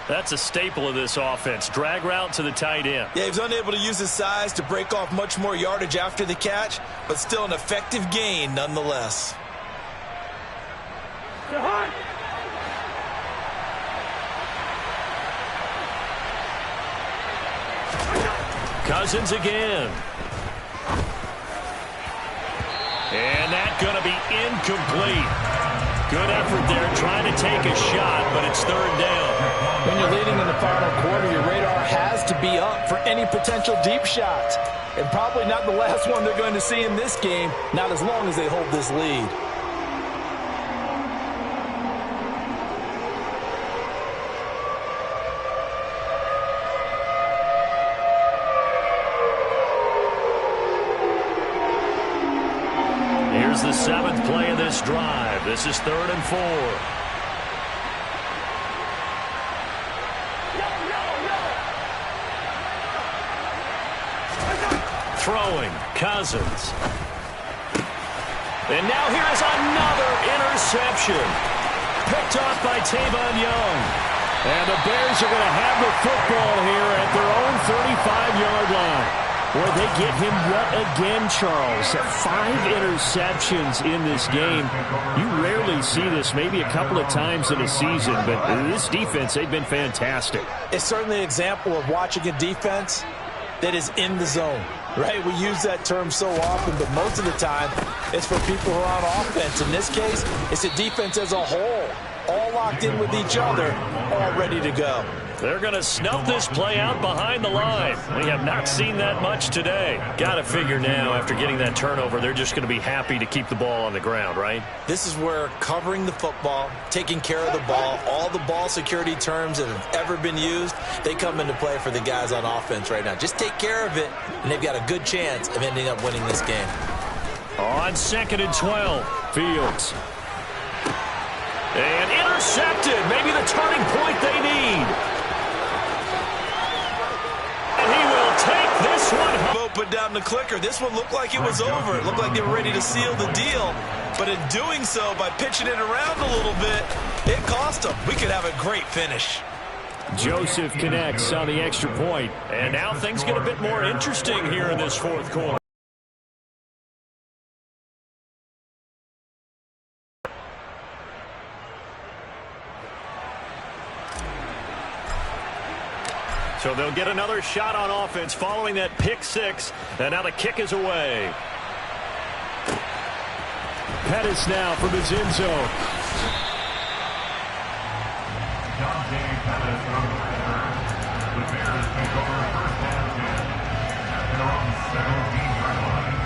That's a staple of this offense. Drag route to the tight end.
Yeah, he was unable to use his size to break off much more yardage after the catch, but still an effective gain nonetheless.
Cousins again. And that's going to be incomplete. Good effort there, trying to take a shot, but it's third down.
When you're leading in the final quarter, your radar has to be up for any potential deep shots. And probably not the last one they're going to see in this game, not as long as they hold this lead.
Here's the 7th play of this drive. This is 3rd and 4. Throwing, Cousins. And now here is another interception. Picked off by Tavon Young.
And the Bears are going to have the football here at their own 35-yard line. Boy, they get him yet again, Charles. 5 interceptions in this game. You rarely see this, maybe a couple of times in a season, but this defense, they've been fantastic.
It's certainly an example of watching a defense that is in the zone, right? We use that term so often, but most of the time it's for people who are on offense. In this case, it's a defense as a whole, all locked in with each other, all ready to go.
They're going to snuff this play out behind the line. We have not seen that much today. Got to figure now, after getting that turnover, they're just going to be happy to keep the ball on the ground, right?
This is where covering the football, taking care of the ball, all the ball security terms that have ever been used, they come into play for the guys on offense right now. Just take care of it, and they've got a good chance of ending up winning this game.
On 2nd and 12, Fields. And intercepted. Maybe the turning point they need. This one.
Bo put down the clicker. This one looked like it was over. It looked like they were ready to seal the deal. But in doing so, by pitching it around a little bit, it cost them. We could have a great finish.
Joseph connects on the extra point.
And now things get a bit more interesting here in this 4th quarter. So they'll get another shot on offense following that pick 6. And now the kick is away.
Pettis now from his end zone.
Dante Pettis on the return. The Bears take over first and 10 at their own 17-yard line.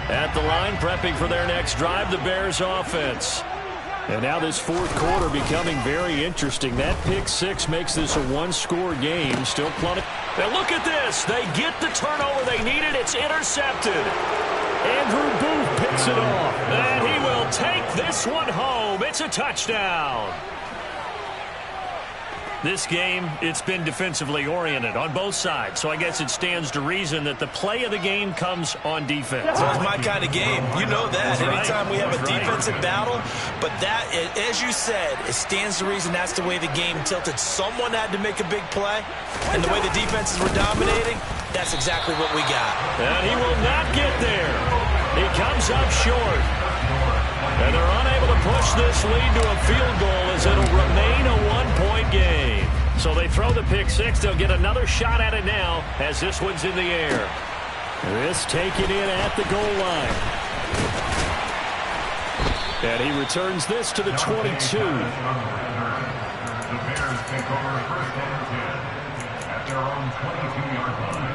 At the line, prepping for their next drive, the Bears offense.
And now this 4th quarter becoming very interesting. That pick 6 makes this a one-score game. Still plenty.
Now look at this. They get the turnover they needed. It's intercepted.
Andrew Booth picks it off.
And he will take this one home. It's a touchdown. This game, it's been defensively oriented on both sides, so I guess it stands to reason that the play of the game comes on defense.
So it's my kind of game. You know that. Anytime we have a defensive battle, but that, as you said, it stands to reason that's the way the game tilted. Someone had to make a big play, and the way the defenses were dominating, that's exactly what we got.
And he will not get there. He comes up short. And they're unable to push this lead to a field goal as it'll remain a one-point game. So they throw the pick 6. They'll get another shot at it now as this one's in the air.
This taken in at the goal line. And he returns this to the 22.
The Bears take over first and 10 at their own 22-yard line.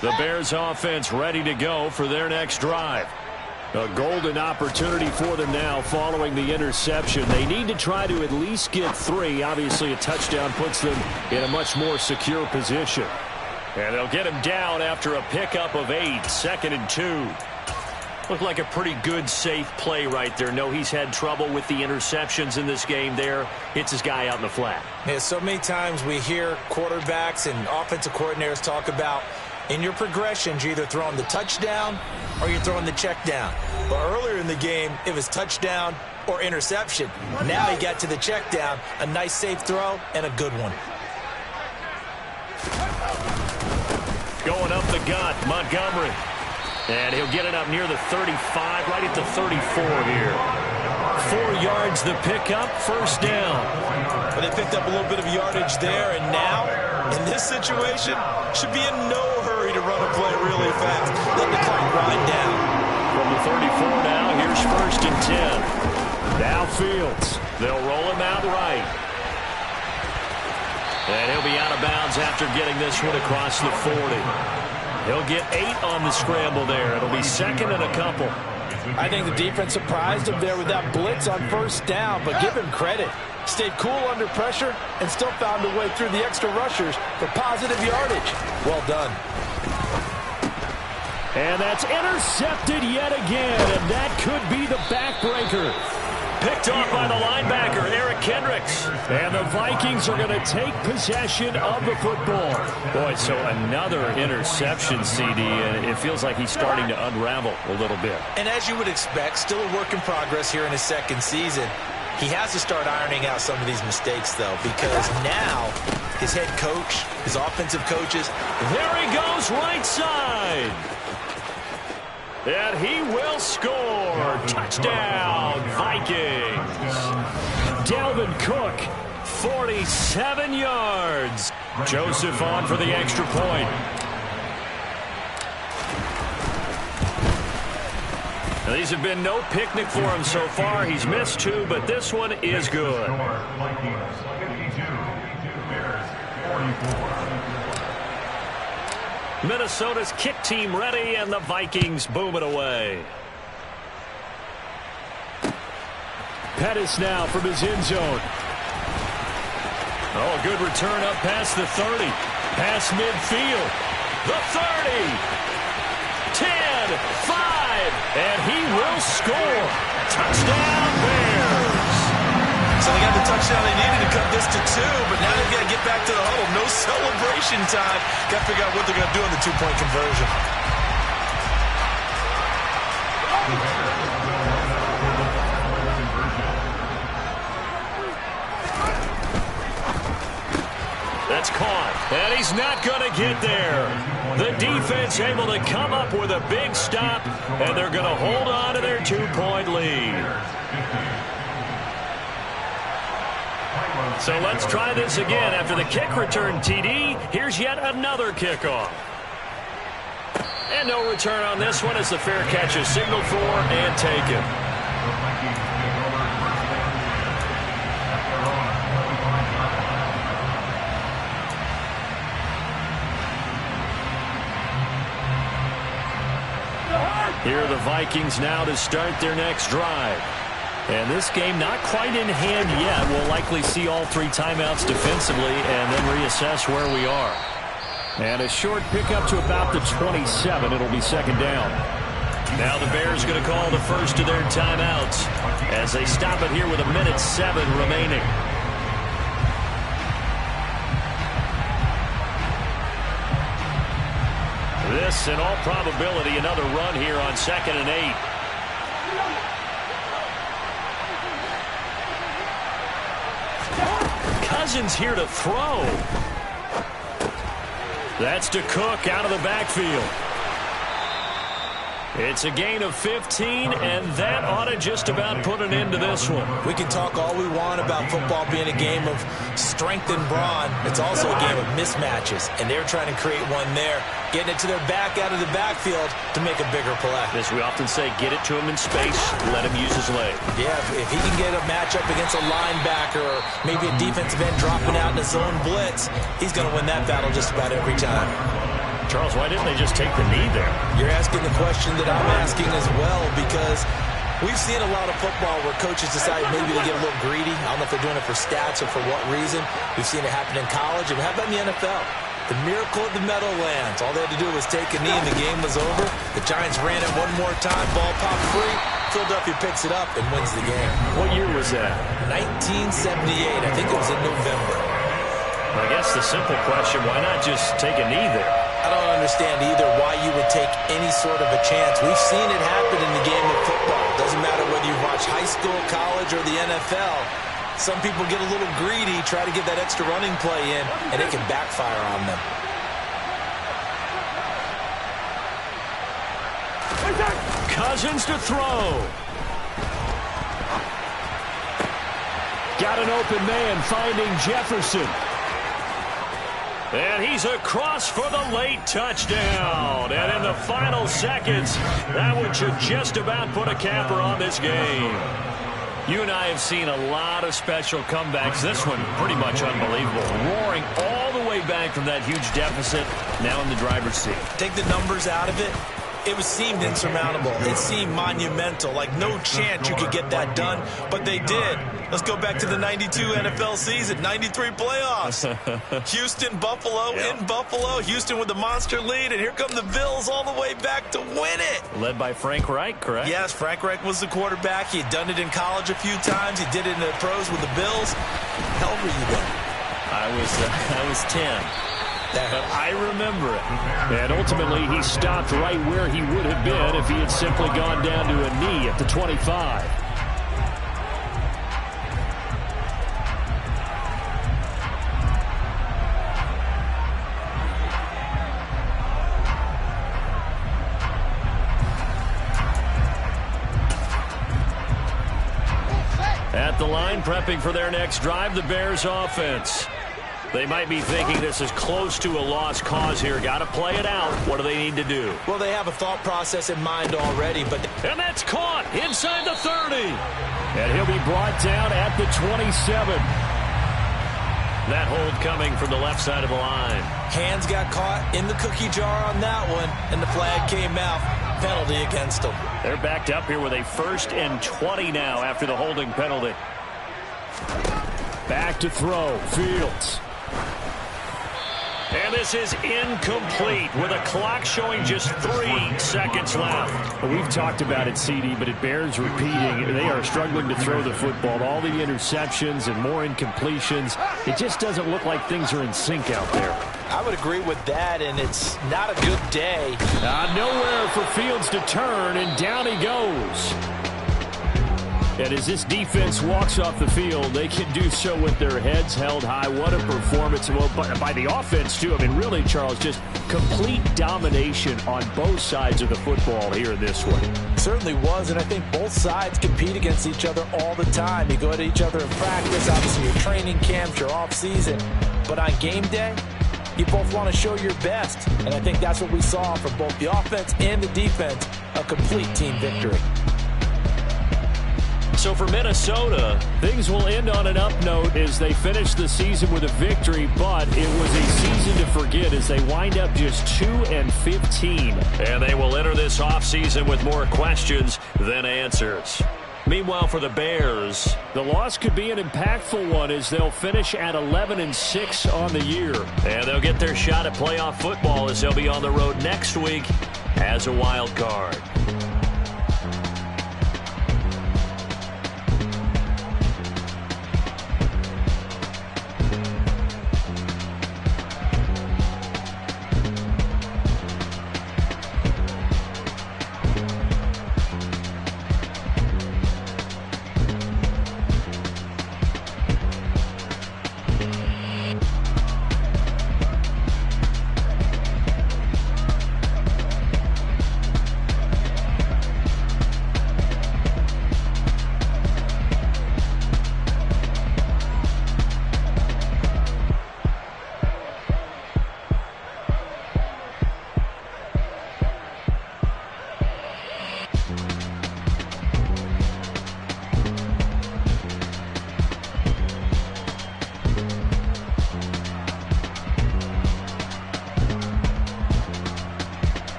The Bears offense ready to go for their next drive.
A golden opportunity for them now following the interception. They need to try to at least get 3. Obviously, a touchdown puts them in a much more secure position. And they'll get him down after a pickup of 8, 2nd and 2. Looked like a pretty good, safe play right there. No, he's had trouble with the interceptions in this game there. Hits his guy out in the flat.
Yeah, so many times we hear quarterbacks and offensive coordinators talk about in your progressions, you're either throwing the touchdown or you're throwing the check down. But earlier in the game, it was touchdown or interception. Now he got to the check down, a nice safe throw, and a good one.
Going up the gut, Montgomery. And he'll get it up near the 35, right at the 34 here. 4 yards the pickup, first down.
But they picked up a little bit of yardage there, and now, in this situation, should be in no hurry to run a play really fast. Let the clock wind down.
From the 34 now, here's 1st and 10. Now Fields. They'll roll him out right. And he'll be out of bounds after getting this one across the 40. He'll get 8 on the scramble there. It'll be 2nd and a couple.
I think the defense surprised him there with that blitz on first down, but give him credit. Stayed cool under pressure and still found a way through the extra rushers for positive yardage. Well done.
And that's intercepted yet again, and that could be the backbreaker. Picked off by the linebacker, Eric Kendricks. And the Vikings are going to take possession of the football. Boy, so another interception, CD, and it feels like he's starting to unravel a little bit.
And as you would expect, still a work in progress here in his 2nd season. He has to start ironing out some of these mistakes, though, because now his head coach, his offensive coaches.
There he goes, right side. And he will score. Touchdown, Vikings. Dalvin Cook, 47 yards. Joseph on for the extra point. Now, these have been no picnic for him so far. He's missed 2, but this one is good. Minnesota's kick team ready, and the Vikings boom it away. Pettis now from his end zone. Oh, a good return up past the 30. Past midfield. The 30. 10, 5, and he will score. Touchdown, Bears.
So they got the touchdown they needed to cut this to 2, but now they've got to get back to the huddle. No celebration time. Got to figure out what they're going to do on the 2-point conversion.
That's caught, and he's not going to get there. The defense able to come up with a big stop, and they're going to hold on to their 2-point lead. So let's try this again. After the kick return, TD, here's yet another kickoff. And no return on this one as the fair catch is signaled for and taken. Here are the Vikings now to start their next drive. And this game not quite in hand yet. We'll likely see all 3 timeouts defensively and then reassess where we are. And a short pickup to about the 27. It'll be 2nd down. Now the Bears going to call the first of their timeouts as they stop it here with 1:07 remaining. This, in all probability, another run here on 2nd and 8. Cousins here to throw. That's to Cook out of the backfield. It's a gain of 15, and that ought to just about put an end to this one.
We can talk all we want about football being a game of strength and brawn. It's also a game of mismatches, and they're trying to create one there, getting it to their back out of the backfield to make a bigger play.
As we often say, get it to him in space, let him use his leg.
Yeah, if he can get a matchup against a linebacker or maybe a defensive end dropping out in a zone blitz, he's going to win that battle just about every time.
Charles, why didn't they just take the knee there?
You're asking the question that I'm asking as well, because we've seen a lot of football where coaches decide maybe they get a little greedy. I don't know if they're doing it for stats or for what reason. We've seen it happen in college, and how about in the NFL? The miracle of the Meadowlands. All they had to do was take a knee and the game was over. The Giants ran it one more time. Ball popped free. Philadelphia picks it up and wins the game.
What year was that?
1978. I think it was in November.
I guess the simple question, why not just take a knee there?
I don't understand either why you would take any sort of a chance. We've seen it happen in the game of football. Doesn't matter whether you watch high school, college, or the NFL. Some people get a little greedy, try to get that extra running play in, and it can backfire on them.
Cousins to throw. Got an open man finding Jefferson. And he's across for the late touchdown. And in the final seconds, that one should just about put a capper on this game. You and I have seen a lot of special comebacks. This one pretty much unbelievable. Roaring all the way back from that huge deficit, now in the driver's seat.
Take the numbers out of it. It seemed insurmountable. It seemed monumental, like no chance you could get that done, but they did. Let's go back to the 92 NFL season, 93 playoffs. Houston, Buffalo, in Buffalo. Houston with the monster lead, and here come the Bills all the way back to win it.
Led by Frank Reich, correct?
Yes, Frank Reich was the quarterback. He had done it in college a few times. He did it in the pros with the Bills. How old were you then?
I was 10. But I remember it. And ultimately, he stopped right where he would have been if he had simply gone down to a knee at the 25. At the line, prepping for their next drive, the Bears offense. They might be thinking this is close to a lost cause here. Got to play it out. What do they need to do?
Well, they have a thought process in mind already, but...
And that's caught inside the 30. And he'll be brought down at the 27. That hold coming from the left side of the line.
Hands got caught in the cookie jar on that one, and the flag came out. Penalty against them.
They're backed up here with a 1st and 20 now after the holding penalty. Back to throw. Fields. And this is incomplete with a clock showing just 3 seconds left. Well, we've talked about it, CD, but it bears repeating. They are struggling to throw the football. All the interceptions and more incompletions. It just doesn't look like things are in sync out there.
I would agree with that, and it's not a good day.
Nowhere for Fields to turn, and down he goes. And as this defense walks off the field, they can do so with their heads held high. What a performance by the offense, too. I mean, really, Charles, just complete domination on both sides of the football here in this one.
Certainly was, and I think both sides compete against each other all the time. You go at each other in practice, obviously your training camps, your off-season. But on game day, you both want to show your best. And I think that's what we saw from both the offense and the defense, a complete team victory.
So for Minnesota, things will end on an up note as they finish the season with a victory, but it was a season to forget as they wind up just 2-15. And they will enter this offseason with more questions than answers. Meanwhile, for the Bears, the loss could be an impactful one as they'll finish at 11-6 on the year. And they'll get their shot at playoff football as they'll be on the road next week as a wild card.